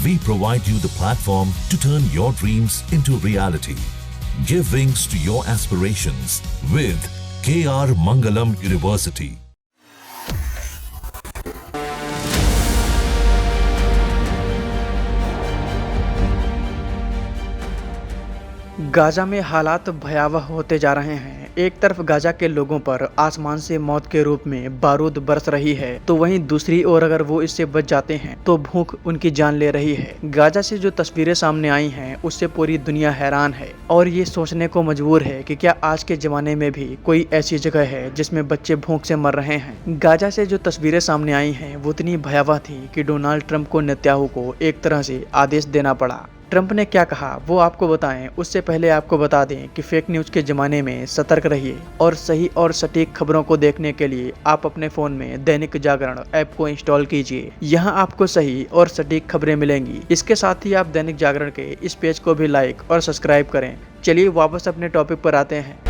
we provide you the platform to turn your dreams into reality. Give wings to your aspirations with KR Mangalam University. Gaza में हालात भयावह होते जा रहे हैं। एक तरफ गाजा के लोगों पर आसमान से मौत के रूप में बारूद बरस रही है, तो वहीं दूसरी ओर अगर वो इससे बच जाते हैं तो भूख उनकी जान ले रही है। गाजा से जो तस्वीरें सामने आई हैं उससे पूरी दुनिया हैरान है और ये सोचने को मजबूर है कि क्या आज के जमाने में भी कोई ऐसी जगह है जिसमें बच्चे भूख से मर रहे हैं। गाजा से जो तस्वीरें सामने आई हैं वो इतनी भयावह थी कि डोनाल्ड ट्रंप को नेतन्याहू को एक तरह से आदेश देना पड़ा। ट्रंप ने क्या कहा वो आपको बताएं, उससे पहले आपको बता दें कि फेक न्यूज के जमाने में सतर्क रहिए और सही और सटीक खबरों को देखने के लिए आप अपने फोन में दैनिक जागरण ऐप को इंस्टॉल कीजिए। यहाँ आपको सही और सटीक खबरें मिलेंगी। इसके साथ ही आप दैनिक जागरण के इस पेज को भी लाइक और सब्सक्राइब करें। चलिए वापस अपने टॉपिक पर आते हैं।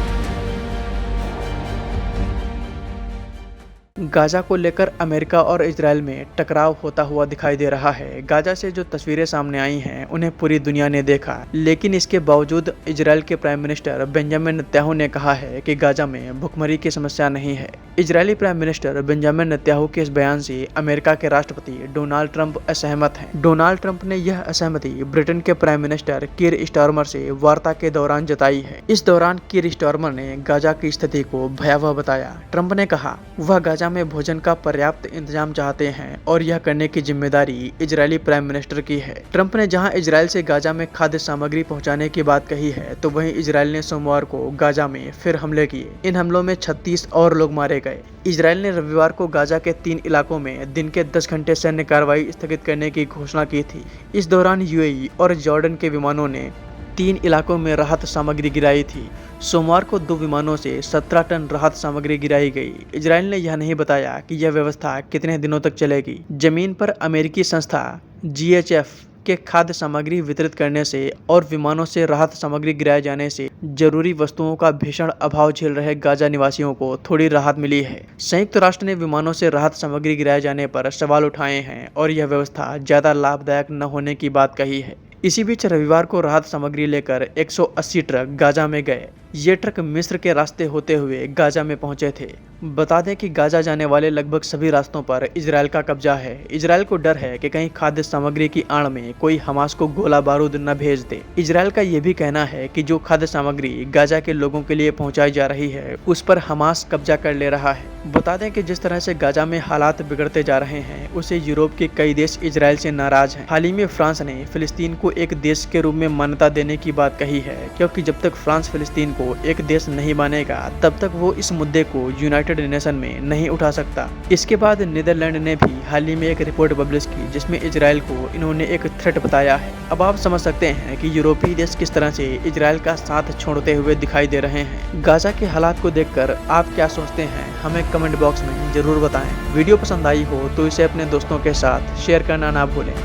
गाजा को लेकर अमेरिका और इजराइल में टकराव होता हुआ दिखाई दे रहा है। गाजा से जो तस्वीरें सामने आई हैं उन्हें पूरी दुनिया ने देखा, लेकिन इसके बावजूद इजराइल के प्राइम मिनिस्टर बेंजामिन नेतन्याहू ने कहा है कि गाजा में भुखमरी की समस्या नहीं है। Israeli prime minister Benjamin Netanyahu के इस बयान से अमेरिका के राष्ट्रपति डोनाल्ड ट्रंप असहमत हैं। डोनाल्ड ट्रंप ने यह असहमति ब्रिटेन के प्राइम मिनिस्टर कीर स्टारमर से वार्ता के दौरान जताई है। इस दौरान कीर स्टारमर ने गाजा की स्थिति को भयावह बताया। ट्रंप ने कहा वह गाजा में भोजन का पर्याप्त इंतजाम चाहते हैं और यह करने की जिम्मेदारी इजरायली प्राइम मिनिस्टर की है। ट्रंप ने जहां इजराइल से गाजा में खाद्य सामग्री पहुंचाने की बात कही है, तो वहीं इजराइल ने सोमवार को गाजा में फिर हमले किए। इन हमलों में 36 और लोग मारे गए। इजराइल ने रविवार को गाजा के 3 इलाकों में दिन के 10 घंटे सैन्य कार्रवाई स्थगित करने की घोषणा की थी। इस दौरान यूएई और जॉर्डन के विमानों ने 3 इलाकों में राहत सामग्री गिराई थी। सोमवार को 2 विमानों से 17 टन राहत सामग्री गिराई गई। इजराइल ने यह नहीं बताया कि यह व्यवस्था कितने दिनों तक चलेगी। जमीन पर अमेरिकी संस्था GHF के खाद्य सामग्री वितरित करने से और विमानों से राहत सामग्री गिराए जाने से जरूरी वस्तुओं का भीषण अभाव झेल रहे गाजा निवासियों को थोड़ी राहत मिली है। संयुक्त राष्ट्र ने विमानों से राहत सामग्री गिराए जाने पर सवाल उठाए हैं और यह व्यवस्था ज्यादा लाभदायक न होने की बात कही है। इसी बीच रविवार को राहत सामग्री लेकर 180 ट्रक गाजा में गए। ये ट्रक मिस्र के रास्ते होते हुए गाजा में पहुंचे थे। बता दें कि गाजा जाने वाले लगभग सभी रास्तों पर इजराइल का कब्जा है। इजराइल को डर है कि कहीं खाद्य सामग्री की आड़ में कोई हमास को गोला बारूद न भेज दे। इजराइल का ये भी कहना है कि जो खाद्य सामग्री गाजा के लोगों के लिए पहुंचाई जा रही है उस पर हमास कब्जा कर ले रहा है। बता दें कि जिस तरह से गाजा में हालात बिगड़ते जा रहे हैं उसे यूरोप के कई देश इजराइल से नाराज हैं। हाल ही में फ्रांस ने फिलिस्तीन को एक देश के रूप में मान्यता देने की बात कही है, क्योंकि जब तक फ्रांस फिलिस्तीन को एक देश नहीं मानेगा तब तक वो इस मुद्दे को यूनाइटेड नेशन में नहीं उठा सकता। इसके बाद नीदरलैंड ने भी हाल ही में एक रिपोर्ट पब्लिश की जिसमें इजराइल को इन्होंने एक थ्रेट बताया है। अब आप समझ सकते हैं कि यूरोपीय देश किस तरह से इजराइल का साथ छोड़ते हुए दिखाई दे रहे हैं। गाजा के हालात को देखकर आप क्या सोचते हैं हमें कमेंट बॉक्स में जरूर बताएं। वीडियो पसंद आई हो तो इसे अपने दोस्तों के साथ शेयर करना ना भूलें।